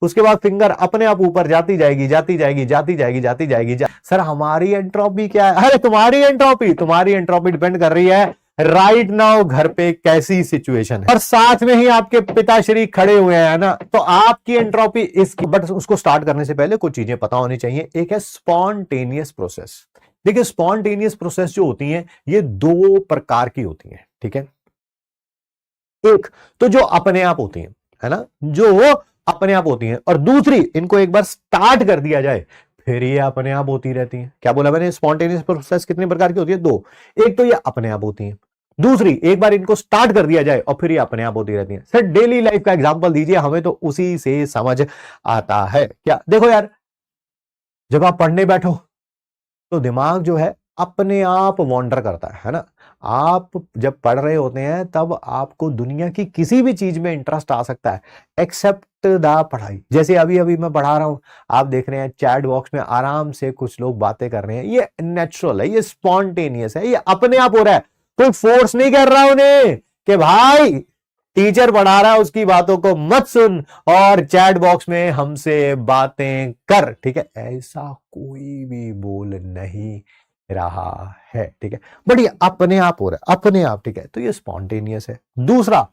उसके बाद फिंगर अपने आप ऊपर जाती जाएगी जाती जाएगी जाती जाएगी जाती जाएगी सर हमारी एंट्रोपी क्या है? अरे तुम्हारी एंट्रोपी डिपेंड कर रही है राइट नाउ घर पे कैसी सिचुएशन है, और साथ में ही आपके पिताश्री खड़े हुए हैं ना, तो आपकी एंट्रोपी इसकी, बट उसको स्टार्ट करने से पहले कुछ चीजें पता होनी चाहिए। एक है स्पॉन्टेनियस प्रोसेस। देखिए स्पॉन्टेनियस प्रोसेस जो होती है ये दो प्रकार की होती है, ठीक है। एक तो जो अपने आप होती है ना, जो अपने आप होती हैं, और दूसरी इनको एक बार स्टार्ट कर दिया जाए फिर ये अपने आप होती रहती हैं। क्या बोला मैंने? स्पॉन्टेनियस प्रोसेस कितने प्रकार की होती है? दो। एक तो ये अपने आप होती हैं, दूसरी एक बार इनको स्टार्ट कर दिया जाए और फिर ये अपने आप होती रहती हैं। सर डेली लाइफ का एग्जांपल दीजिए, हमें तो उसी से समझ आता है। क्या? देखो यार, जब आप पढ़ने बैठो तो दिमाग जो है अपने आप वॉन्डर करता है ना। आप जब पढ़ रहे होते हैं तब आपको दुनिया की किसी भी चीज में इंटरेस्ट आ सकता है एक्सेप्ट द पढ़ाई। जैसे अभी अभी मैं पढ़ा रहा हूं, आप देख रहे हैं चैट बॉक्स में आराम से कुछ लोग बातें कर रहे हैं, ये नेचुरल है, ये स्पॉन्टेनियस है, ये अपने आप हो रहा है। कोई फोर्स नहीं कर रहा उन्हें कि भाई टीचर पढ़ा रहा है उसकी बातों को मत सुन और चैट बॉक्स में हमसे बातें कर, ठीक है। ऐसा कोई भी बोल नहीं रहा है, ठीक है, बट ये अपने आप हो रहा है, अपने आप, ठीक है। तो ये स्पॉन्टेनियस है। दूसरा,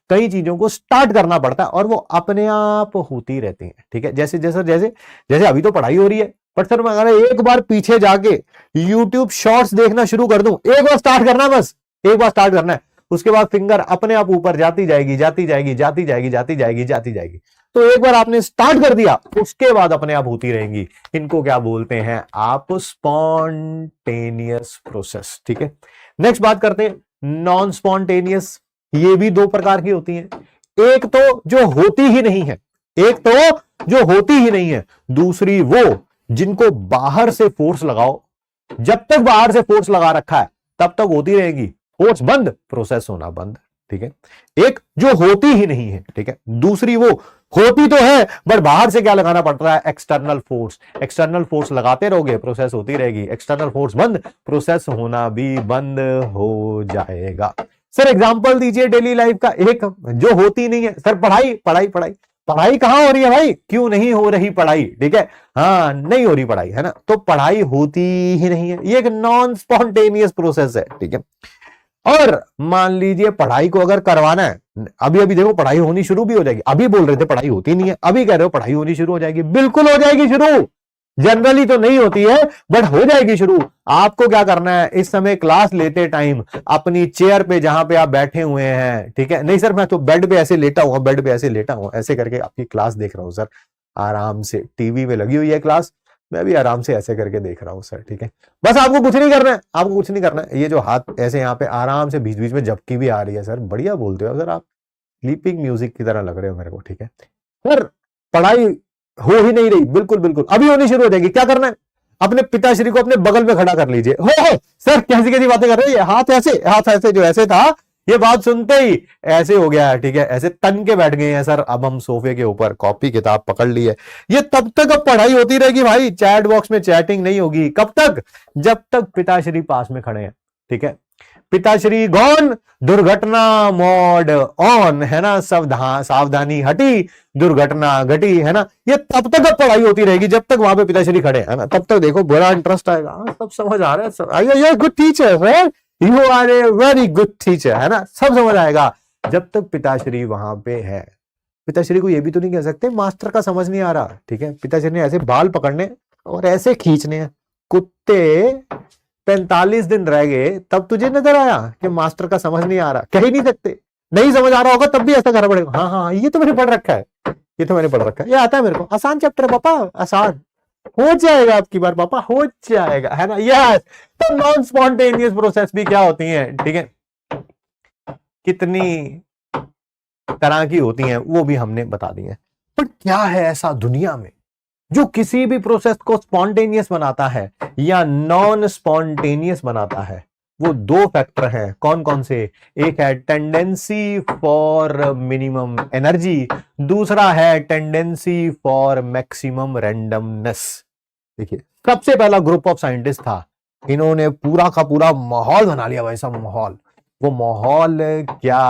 कई चीजों को स्टार्ट करना पड़ता है और वो अपने आप होती रहती हैं, ठीक है। जैसे जैसे जैसे जैसे अभी तो पढ़ाई हो रही है, बट सर मैं अगर एक बार पीछे जाके YouTube शॉर्ट्स देखना शुरू कर दूं, एक बार स्टार्ट करना है, बस एक बार स्टार्ट करना है, उसके बाद फिंगर अपने आप ऊपर जाती जाएगी जाती जाएगी जाती जाएगी जाती जाएगी जाती जाएगी। तो एक बार आपने स्टार्ट कर दिया उसके बाद अपने आप होती रहेंगी। इनको क्या बोलते हैं आप? स्पॉन्टेनियस प्रोसेस, ठीक है। नेक्स्ट बात करते हैं नॉन स्पॉन्टेनियस। ये भी दो प्रकार की होती हैं। एक तो जो होती ही नहीं है, एक तो जो होती ही नहीं है, दूसरी वो जिनको बाहर से फोर्स लगाओ, जब तक बाहर से फोर्स लगा रखा है तब तक होती रहेगी, फोर्स बंद प्रोसेस होना बंद, ठीक है। एक जो होती ही नहीं है, ठीक है। दूसरी वो होती तो है बट बाहर से क्या लगाना पड़ रहा है? External force. एक्सटर्नल फोर्स लगाते रहोगे प्रोसेस होती रहेगी, एक्सटर्नल फोर्स बंद प्रोसेस होना भी बंद हो जाएगा। सर एग्जांपल दीजिए डेली लाइफ का। एक जो होती नहीं है, सर पढ़ाई पढ़ाई पढ़ाई पढ़ाई कहां हो रही है भाई? क्यों नहीं हो रही पढ़ाई? ठीक है, हाँ नहीं हो रही पढ़ाई, है ना। तो पढ़ाई होती ही नहीं है, ये एक नॉन स्पॉन्टेनियस प्रोसेस है, ठीक है। और मान लीजिए पढ़ाई को अगर करवाना है, अभी अभी देखो पढ़ाई होनी शुरू भी हो जाएगी। अभी बोल रहे थे पढ़ाई होती नहीं है, अभी कह रहे हो पढ़ाई होनी शुरू हो जाएगी। बिल्कुल हो जाएगी शुरू, जनरली तो नहीं होती है बट हो जाएगी शुरू। आपको क्या करना है? इस समय क्लास लेते टाइम अपनी चेयर पे जहां पे आप बैठे हुए हैं, ठीक है, नहीं सर मैं तो बेड पे ऐसे लेटा हुआ, बेड पे ऐसे लेटा हुआ, ऐसे करके आपकी क्लास देख रहा हूं सर, आराम से टीवी में लगी हुई है क्लास, मैं भी आराम से ऐसे करके देख रहा हूं सर, ठीक है। बस आपको कुछ नहीं करना है, आपको कुछ नहीं करना है। ये जो हाथ ऐसे यहाँ पे आराम से बीच बीच में झपकी भी आ रही है सर, बढ़िया बोलते हो सर आप, स्लीपिंग म्यूजिक की तरह लग रहे हो मेरे को, ठीक है। सर पढ़ाई हो ही नहीं रही, बिल्कुल बिल्कुल अभी होनी शुरू हो जाएगी। क्या करना है? अपने पिताश्री को अपने बगल में खड़ा कर लीजिए। हो सर कैसी कैसी बातें कर रहे हैं, हाथ ऐसे जो ऐसे था, ये बात सुनते ही ऐसे हो गया है, ठीक है, ऐसे तन के बैठ गए हैं सर। अब हम सोफे के ऊपर कॉपी किताब पकड़ ली है, ये तब तक अब पढ़ाई होती रहेगी भाई, चैट बॉक्स में चैटिंग नहीं होगी। कब तक? जब तक पिताश्री पास में खड़े हैं, ठीक है। पिताश्री गॉन, दुर्घटना मोड ऑन, है ना, सावधानी हटी, दुर्घटना घटी, है ना। ये तब तक अब पढ़ाई होती रहेगी जब तक वहां पे पिताश्री खड़े, है ना। तब तक देखो बड़ा इंटरेस्ट आएगा, सब समझ आ रहा है, good teacher, you are a very good teacher, है ना, सब समझ आएगा जब तक पिताश्री वहां पे है। पिताश्री को ये भी तो नहीं कह सकते मास्टर का समझ नहीं आ रहा, ठीक है। पिताश्री ने ऐसे बाल पकड़ने और ऐसे खींचने हैं, कुत्ते 45 दिन रह गए तब तुझे नजर आया कि मास्टर का समझ नहीं आ रहा? कह ही नहीं सकते। नहीं समझ आ रहा होगा तब भी ऐसा करना पड़ेगा, हाँ हाँ ये तो मैंने पढ़ रखा है, ये तो मैंने पढ़ रखा है, ये आता है मेरे को, आसान चैप्टर है पापा, आसान हो जाएगा आपकी बार पापा, हो जाएगा, है ना। यस, तो नॉन स्पॉन्टेनियस प्रोसेस भी क्या होती हैं, ठीक है, कितनी तरह की होती हैं वो भी हमने बता दी है। पर क्या है ऐसा दुनिया में जो किसी भी प्रोसेस को स्पॉन्टेनियस बनाता है या नॉन स्पॉन्टेनियस बनाता है? वो दो फैक्टर हैं। कौन कौन से? एक है टेंडेंसी फॉर मिनिमम एनर्जी, दूसरा है टेंडेंसी फॉर मैक्सिमम रैंडमनेस। देखिए सबसे पहला ग्रुप ऑफ साइंटिस्ट था, इन्होंने पूरा का पूरा माहौल बना लिया, वैसा माहौल वो माहौल क्या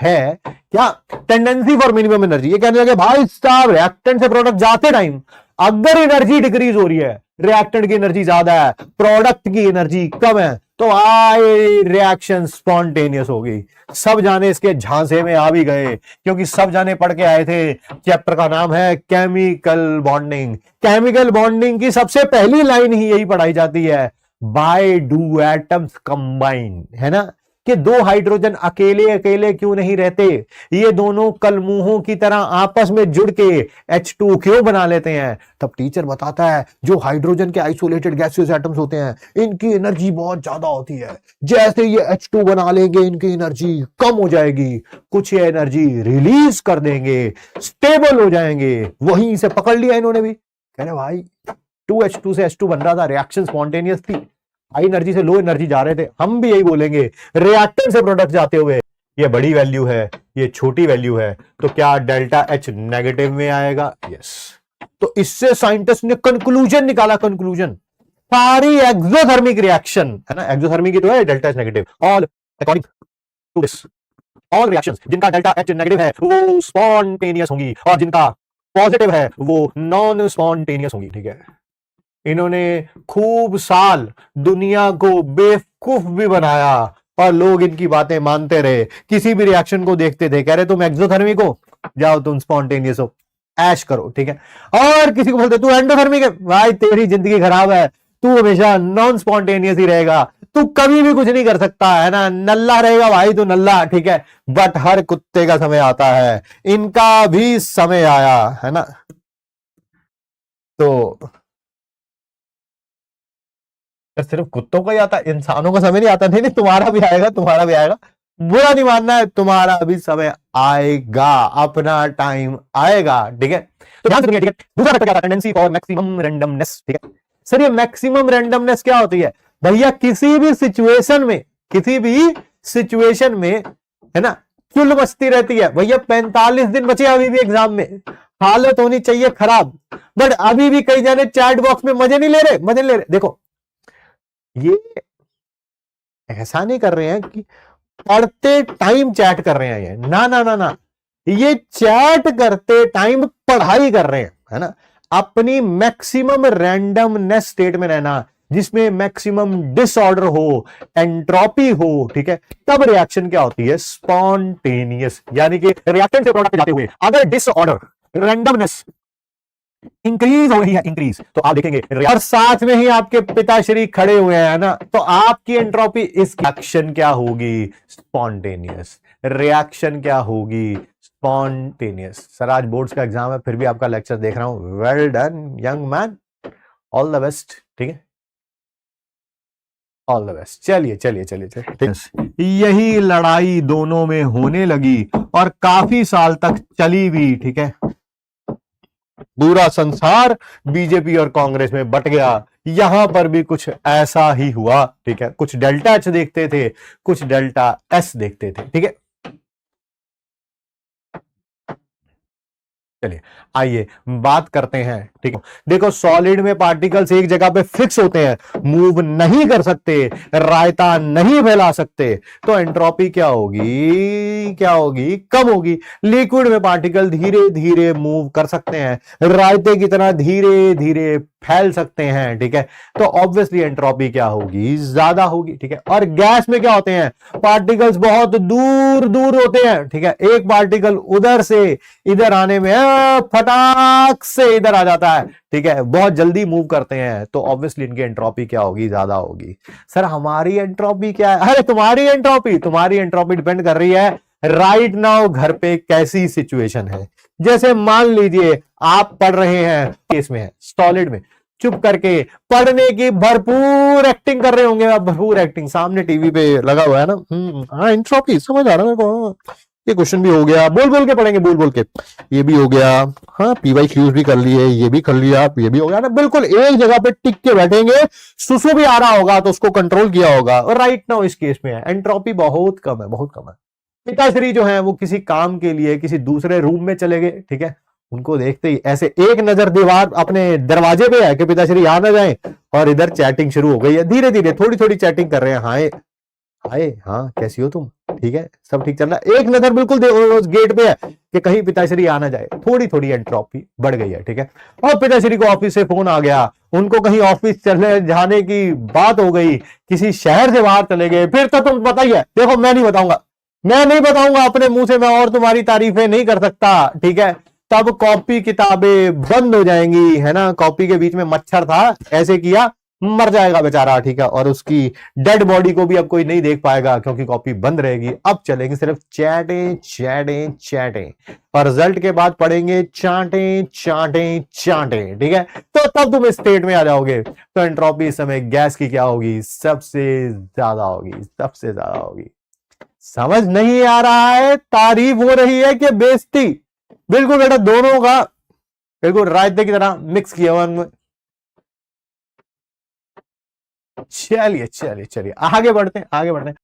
है, क्या टेंडेंसी फॉर मिनिमम एनर्जी। ये कहने लगे भाई साहब रिएक्टेंट से प्रोडक्ट जाते टाइम अगर एनर्जी डिक्रीज हो रही है, रिएक्टेंट की एनर्जी ज्यादा है, प्रोडक्ट की एनर्जी कम है, तो आई रिएक्शन स्पॉन्टेनियस होगी। सब जाने इसके झांसे में आ भी गए, क्योंकि सब जाने पढ़ के आए थे। चैप्टर का नाम है केमिकल बॉन्डिंग। केमिकल बॉन्डिंग की सबसे पहली लाइन ही यही पढ़ाई जाती है, बाय डू एटम्स कंबाइन, है ना, कि दो हाइड्रोजन अकेले अकेले क्यों नहीं रहते, ये दोनों कलमुहों की तरह आपस में जुड़ के H2 क्यों बना लेते हैं। तब टीचर बताता है जो हाइड्रोजन के आइसोलेटेड गैसियस एटम्स होते हैं इनकी एनर्जी बहुत ज्यादा होती है, जैसे ये H2 बना लेंगे इनकी एनर्जी कम हो जाएगी, कुछ ये एनर्जी रिलीज कर देंगे, स्टेबल हो जाएंगे। वहीं से पकड़ लिया इन्होंने भी, कह रहे भाई 2H2 से H2 बन रहा था, रिएक्शन स्पॉन्टेनियस थी, हाई एनर्जी से लो एनर्जी जा रहे थे। हम भी यही बोलेंगे, रिएक्टेंट से प्रोडक्ट जाते हुए ये बड़ी वैल्यू है, ये छोटी वैल्यू है, तो क्या डेल्टा H नेगेटिव में आएगा? यस। तो इससे साइंटिस्ट ने कंक्लूजन निकाला, कंक्लूजन सारी एक्सोथर्मिक रिएक्शन, है ना, एक्सोथर्मिक की तो है delta H negative, all according to this all reactions जिनका डेल्टा H नेगेटिव है वो स्पॉन्टेनियस होंगी, और जिनका पॉजिटिव है वो नॉन स्पॉन्टेनियस होंगी। ठीक है, इन्होंने खूब साल दुनिया को बेवकूफ भी बनाया और लोग इनकी बातें मानते रहे। किसी भी रिएक्शन को देखते थे, कह रहे तुम एक्सोथर्मिक हो, जाओ तुम स्पॉन्टेनियस हो, ऐश करो। ठीक है, और किसी को बोलते तू एंडोथर्मिक है, भाई तेरी जिंदगी खराब है, तू हमेशा नॉन स्पॉन्टेनियस ही रहेगा, तू कभी भी कुछ नहीं कर सकता, है ना, नल्ला रहेगा भाई तू नल्ला। ठीक है, बट हर कुत्ते का समय आता है, इनका भी समय आया, है ना। तो सिर्फ कुत्तों का ही आता, इंसानों का समय नहीं आता? नहीं नहीं, तुम्हारा भी आएगा, तुम्हारा भी आएगा, बुरा नहीं मानना है, तुम्हारा भी समय आएगा, अपना टाइम आएगा। ठीक है, तो ध्यान से सुनिए। ठीक है, दूसरा फैक्टर क्या था? Tendency for maximum randomness. ठीक है सर, ये मैक्सिमम रैंडमनेस क्या होती है भैया? किसी भी सिचुएशन में, किसी भी सिचुएशन में, है ना, चुल मस्ती रहती है भैया। 45 दिन बचे अभी भी एग्जाम में, हालत होनी चाहिए खराब, बट अभी भी कई जाने चैट बॉक्स में मजे नहीं ले रहे, मजे नहीं ले रहे। देखो, ये ऐसा नहीं कर रहे हैं कि पढ़ते टाइम चैट कर रहे हैं, ये ना ना ना ना, ये चैट करते टाइम पढ़ाई कर रहे हैं, है ना। अपनी मैक्सिमम रैंडमनेस स्टेट में रहना, जिसमें मैक्सिमम डिसऑर्डर हो, एंट्रोपी हो। ठीक है, तब रिएक्शन क्या होती है? स्पॉन्टेनियस। यानी कि रिएक्टेंट से प्रोडक्ट जाते हुए अगर डिसऑर्डर, रैंडमनेस इंक्रीज हो रही है, इंक्रीज, तो आप देखेंगे, और साथ में ही आपके पिताश्री खड़े हुए हैं ना, तो आपकी एंट्रोपी, इस रिएक्शन क्या होगी? स्पॉन्टेनियस। रिएक्शन क्या होगी? स्पॉन्टेनियस। सर आज बोर्ड्स का एग्जाम है, फिर भी आपका लेक्चर देख रहा हूं, well done young man, all the best. ठीक है, ऑल द बेस्ट। चलिए चलिए चलिए चलिए, यही लड़ाई दोनों में होने लगी और काफी साल तक चली भी। ठीक है, पूरा संसार बीजेपी और कांग्रेस में बट गया। यहां पर भी कुछ ऐसा ही हुआ। ठीक है, कुछ डेल्टा H देखते थे, कुछ डेल्टा S देखते थे। ठीक है, चलिए आइए बात करते हैं। ठीक है, देखो सॉलिड में पार्टिकल्स एक जगह पे फिक्स होते हैं, मूव नहीं कर सकते, रायता नहीं फैला सकते, तो एंट्रोपी क्या होगी? क्या होगी? कम होगी। लिक्विड में पार्टिकल धीरे धीरे मूव कर सकते हैं, रायते की तरह धीरे धीरे फैल सकते हैं। ठीक है, तो ऑब्वियसली एंट्रोपी क्या होगी? ज्यादा होगी। ठीक है, और गैस में क्या होते हैं? पार्टिकल्स बहुत दूर दूर होते हैं। ठीक है, एक पार्टिकल उधर से इधर आने में फटाक से इधर आ जाता है। ठीक है, बहुत जल्दी मूव करते हैं, तो ऑब्वियसली इनकी एंट्रोपी क्या होगी? ज्यादा होगी। सर हमारी एंट्रोपी क्या है? अरे तुम्हारी एंट्रोपी डिपेंड कर रही है राइट नाउ घर पे कैसी सिचुएशन है। जैसे मान लीजिए आप पढ़ रहे हैं, केस में है सॉलिड में, चुप करके पढ़ने की भरपूर एक्टिंग कर रहे होंगे आप, भरपूर एक्टिंग, सामने टीवी पे लगा हुआ है ना। हाँ एंट्रोपी समझ आ रहा है मेरे को, ये क्वेश्चन भी हो गया, बोल बोल के पढ़ेंगे, बोल बोल के, ये भी हो गया। हाँ PYQs भी कर लिए, ये भी कर लिया, ये भी हो गया ना। बिल्कुल एक जगह पे टिक के बैठेंगे, सुसु भी आ रहा होगा तो उसको कंट्रोल किया होगा। और राइट नाउ इस केस में है एंट्रोपी बहुत कम है, बहुत कम है। पिताश्री जो है वो किसी काम के लिए किसी दूसरे रूम में चले गए। ठीक है, उनको देखते ही ऐसे एक नजर दीवार अपने दरवाजे पे है कि पिताश्री यहां ना जाए, और इधर चैटिंग शुरू हो गई है, धीरे धीरे थोड़ी थोड़ी चैटिंग कर रहे हैं। हाय हाय, हाँ कैसी हो तुम, ठीक है, सब ठीक चल रहा है। एक नजर बिल्कुल उस गेट पे है कि कहीं पिताश्री आ ना जाए, थोड़ी थोड़ी एंट्रोपी बढ़ गई है। ठीक है, और पिताश्री को ऑफिस से फोन आ गया, उनको कहीं ऑफिस चले जाने की बात हो गई, किसी शहर से बाहर चले गए, फिर तो तुम पता ही है। देखो मैं नहीं बताऊंगा, मैं नहीं बताऊंगा अपने मुंह से, मैं और तुम्हारी तारीफें नहीं कर सकता। ठीक है, तब कॉपी किताबें बंद हो जाएंगी, है ना। कॉपी के बीच में मच्छर था, ऐसे किया, मर जाएगा बेचारा। ठीक है, और उसकी डेड बॉडी को भी अब कोई नहीं देख पाएगा क्योंकि कॉपी बंद रहेगी। अब चलेंगे सिर्फ चैटे चैटे चैटे, और रिजल्ट के बाद पढ़ेंगे चाटे चाटे चाटे। ठीक है, तो तब तुम स्टेट में आ जाओगे। तो एंट्रोपी इस समय गैस की क्या होगी, सबसे ज्यादा होगी, सबसे ज्यादा होगी। समझ नहीं आ रहा है, तारीफ हो रही है कि बेइज्जती? बिल्कुल बेटा, दोनों का बिल्कुल रायते की तरह मिक्स किया हुआ। चलिए चलिए चलिए, आगे बढ़ते हैं, आगे बढ़ते हैं।